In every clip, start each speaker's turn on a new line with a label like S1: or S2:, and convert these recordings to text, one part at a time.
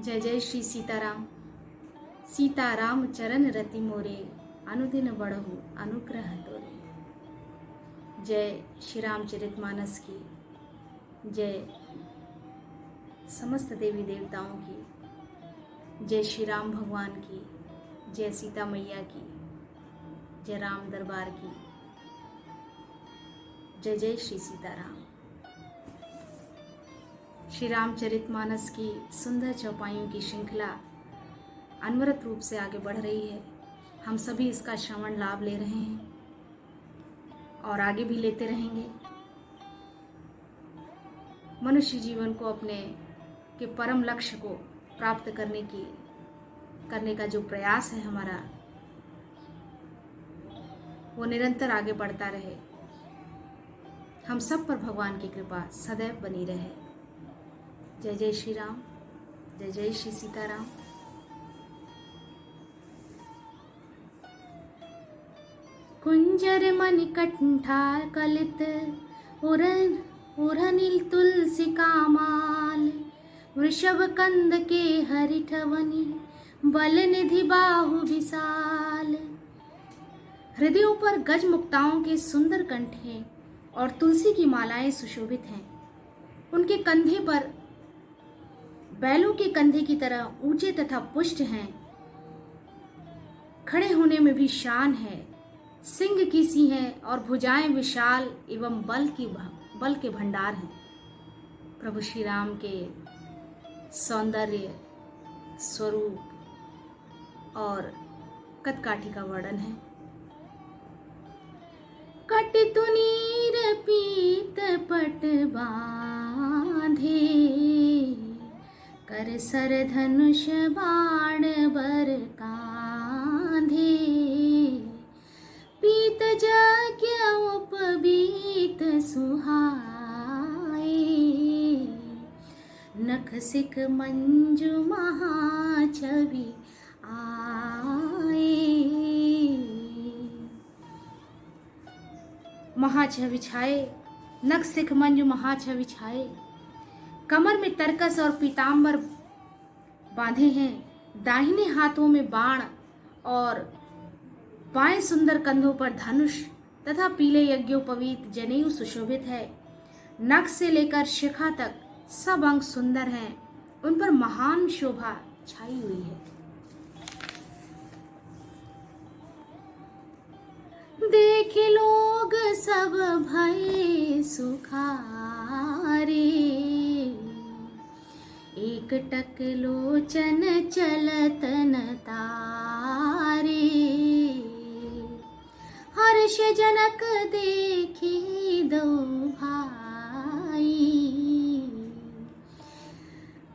S1: जय जय श्री सीताराम। सीताराम चरण रति मोरे, अनुदिन बढ़हु अनुग्रह तोरे। जय श्री रामचरितमानस की, जय समस्त देवी देवताओं की, जय श्री राम भगवान की, जय सीता मैया की, जय राम दरबार की, जय जय श्री सीताराम। श्री रामचरितमानस की सुंदर चौपाइयों की श्रृंखला अनवरत रूप से आगे बढ़ रही है। हम सभी इसका श्रवण लाभ ले रहे हैं और आगे भी लेते रहेंगे। मनुष्य जीवन को अपने के परम लक्ष्य को प्राप्त करने का जो प्रयास है हमारा, वो निरंतर आगे बढ़ता रहे। हम सब पर भगवान की कृपा सदैव बनी रहे। जय जय श्री राम, जय जय श्री सीताराम। कुंजर मणिकंठा कलित उरनिल तुलसी कामाल, वृषभ कंद के हरिठवनी, बल निधि बाहु विशाल। हृदयों पर गज मुक्ताओं के सुंदर कंठ हैं और तुलसी की मालाएं सुशोभित हैं। उनके कंधे पर बैलों के कंधे की तरह ऊंचे तथा पुष्ट हैं। खड़े होने में भी शान है। सिंह की सी हैं और भुजाएं विशाल एवं बल के भंडार हैं। प्रभु श्री राम के सौंदर्य स्वरूप और कदकाठी का वर्णन है। कटितु नीर पीत पट बांधे, कर सर धनुष बाण बर कांधे। पीत यज्ञ उपबीत सुहाए, नख सिख मंजु महाछवि आए। महाछवि छाए, नख सिख मंजु महाछवि छाए। कमर में तरकस और पीतांबर बांधे हैं। दाहिने हाथों में बाण और बाएं सुंदर कंधों पर धनुष तथा पीले यज्ञोपवीत जनेऊ सुशोभित है। नख से लेकर शिखा तक सब अंग सुंदर हैं। उन पर महान शोभा छाई हुई है। देख लोग सब भय सुखारे, एक टक लोचन चलत न तारे। हर्ष जनक देखी दो भाई,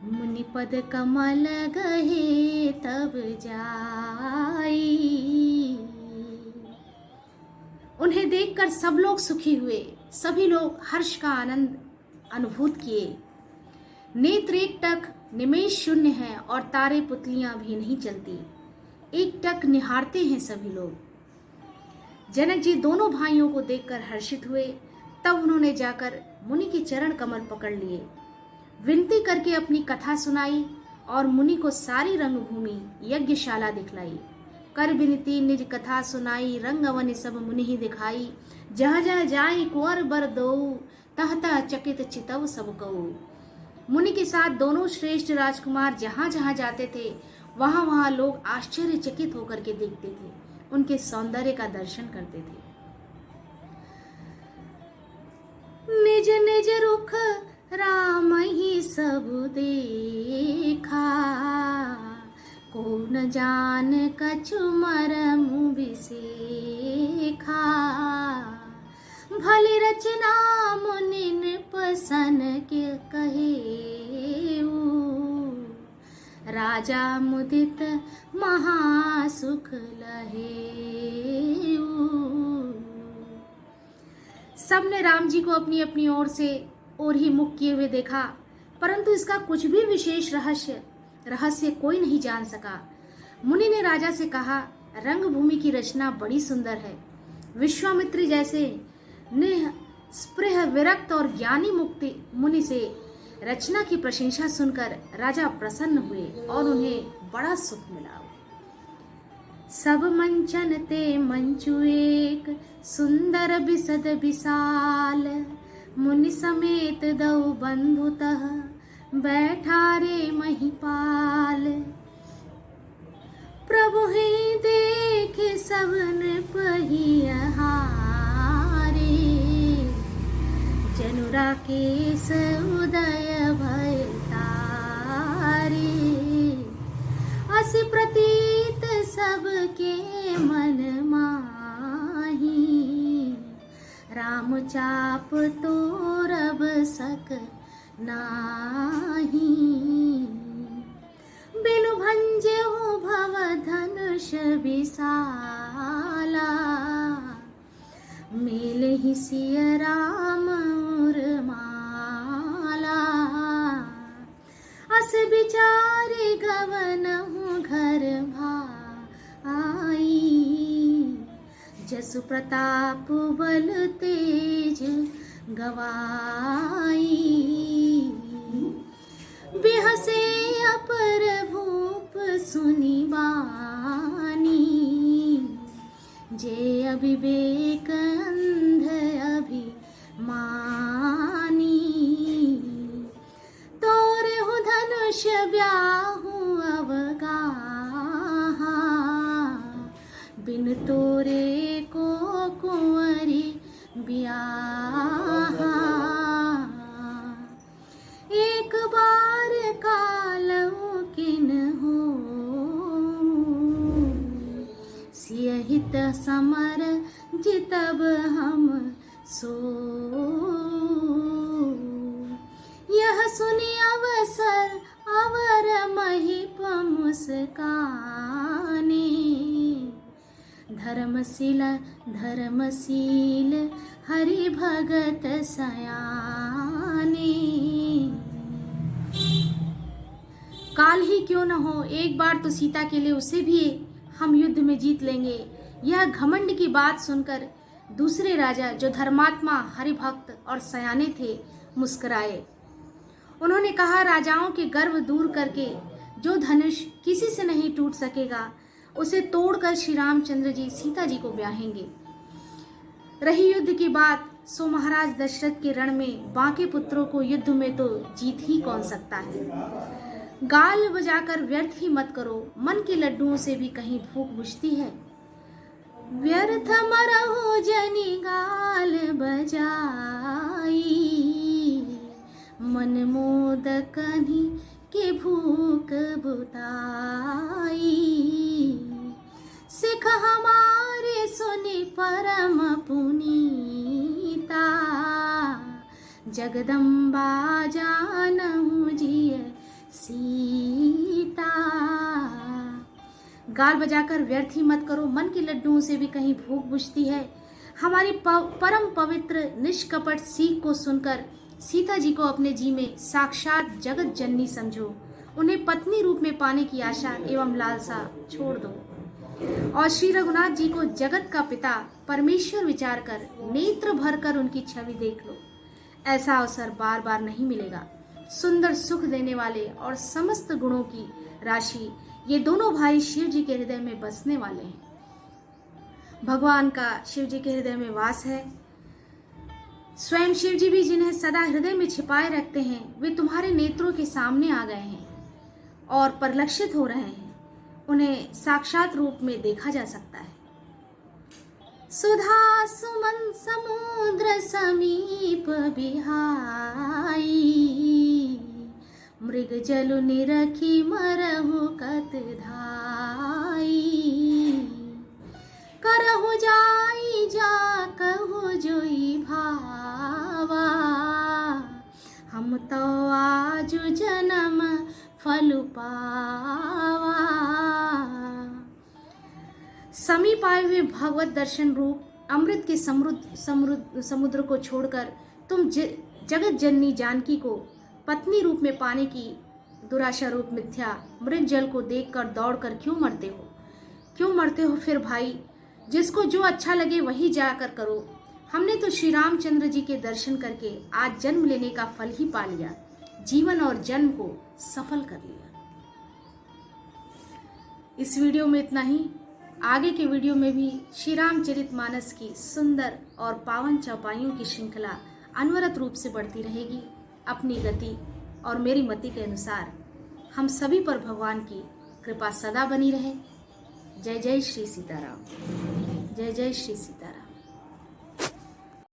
S1: मुनि पद कमल गहे तब जाई। उन्हें देखकर सब लोग सुखी हुए। सभी लोग हर्ष का आनंद अनुभूत किए। नेत्र एक टक निमेष शून्य है और तारे पुतलियां भी नहीं चलती। एक टक निहारते हैं सभी लोग। जनक जी दोनों भाइयों को देखकर हर्षित हुए। तब उन्होंने जाकर मुनि के चरण कमल पकड़ लिए, विनती करके अपनी कथा सुनाई और मुनि को सारी रंगभूमि यज्ञशाला दिखलाई। कर विनती निज कथा सुनाई, रंग अवनि सब मुनि ही दिखाई। जह जह जाई कुंवर बर दो, तह तह चकित चितव सब कऊ। मुनि के साथ दोनों श्रेष्ठ राजकुमार जहां जहां जाते थे वहां वहां लोग आश्चर्यचकित होकर के देखते थे, उनके सौंदर्य का दर्शन करते थे। निज निज रुख राम ही सब देखा, को न जान कछु मरम बिसेखा। भली रचना मुनि नृपसन के कहेऊ, राजा मुदित महासुख लहेऊ। सबने राम जी को अपनी अपनी ओर ही मुख किए हुए देखा, परंतु इसका कुछ भी विशेष रहस्य कोई नहीं जान सका। मुनि ने राजा से कहा, रंगभूमि की रचना बड़ी सुंदर है। विश्वामित्र जैसे निस्पृह विरक्त और ज्ञानी मुक्ति मुनि से रचना की प्रशंसा सुनकर राजा प्रसन्न हुए और उन्हें बड़ा सुख मिला। सब मंचन ते मंचु एक, सुंदर बिसद विशाल, मुनि समेत दऊ बंधुतः, बैठा रे महिपाल। प्रभु ही देखे सब नृपहिहारे, जनुरा केस उदय भय तारे। अस प्रतीत सबके मन माही, राम चाप तोरब सक नाही। बिनु भंजहु भव धनुष विशाला, मेलहि सिय राम उर्माला। अस विचारे गवनहु घर भाई, जसु प्रताप बल तेज गवाई। बिहसे अपर भूप सुनि बानी, जे अविवेक अंध अभिमानी। तोरे हु धनुष ब्याहु अवगाहा, बिन तोरे को कुंवरी ब्याहा। एक बार कालऊ किन्हु, सियहित समर जितब हम सो। यह सुनि अवसर अवर महिप मुस्काने, धर्मशील धर्मशील हरि भगत सयाने। काल ही क्यों न हो, एक बार तो सीता के लिए उसे भी हम युद्ध में जीत लेंगे। यह घमंड की बात सुनकर दूसरे राजा जो धर्मात्मा हरिभक्त और सयाने थे मुस्कुराए। उन्होंने कहा, राजाओं के गर्व दूर करके जो धनुष किसी से नहीं टूट सकेगा, उसे तोड़कर श्री रामचंद्र जी सीता जी को ब्याहेंगे। रही युद्ध की बात, सो महाराज दशरथ के रण में बांके पुत्रों को युद्ध में तो जीत ही कौन सकता है। गाल बजाकर व्यर्थ ही मत करो, मन के लड्डुओं से भी कहीं भूख बुझती है। व्यर्थ मरहु जनि गाल बजाई, मन मोदकनि के भूख बुताई। सिख हमारे सुनि परम पुनीता, जगदम्बा जानहु जिय सीता। गाल बजाकर व्यर्थ ही मत करो, मन के लड्डुओं से भी कहीं भूख बुझती है। हमारी परम पवित्र निष्कपट सीख को सुनकर सीता जी को अपने जी में साक्षात जगत जननी समझो। उन्हें पत्नी रूप में पाने की आशा एवं लालसा छोड़ दो और श्री रघुनाथ जी को जगत का पिता परमेश्वर विचार कर नेत्र भरकर उनकी छवि देख लो। ऐसा अवसर बार बार नहीं मिलेगा। सुंदर सुख देने वाले और समस्त गुणों की राशि ये दोनों भाई शिव जी के हृदय में बसने वाले हैं। भगवान का शिव जी के हृदय में वास है। स्वयं शिव जी भी जिन्हें सदा हृदय में छिपाए रखते हैं, वे तुम्हारे नेत्रों के सामने आ गए हैं और परिलक्षित हो रहे हैं। उन्हें साक्षात रूप में देखा जा सकता है। सुधा सुमन समुद्र समीप बिहाई, मृग जलु निरखी मरहु कत धाई। करहु जाई जा कहु जोई भावा, हम तो आजु जन्म फल पावा। समीप आए हुए भगवत दर्शन रूप अमृत के समुद्र को छोड़कर तुम जगत जननी जानकी को पत्नी रूप में पाने की दुराशा रूप मिथ्या मृग जल को देखकर दौड़कर क्यों मरते हो फिर भाई? जिसको जो अच्छा लगे वही जाकर करो। हमने तो श्री रामचंद्र जी के दर्शन करके आज जन्म लेने का फल ही पा लिया। जीवन और जन्म को सफल कर लिया। इस वीडियो में इतना ही। आगे के वीडियो में भी श्री रामचरितमानस की सुंदर और पावन चौपाइयों की श्रृंखला अनवरत रूप से बढ़ती रहेगी अपनी गति और मेरी मति के अनुसार। हम सभी पर भगवान की कृपा सदा बनी रहे। जय जय श्री सीताराम। जय जय श्री सीताराम।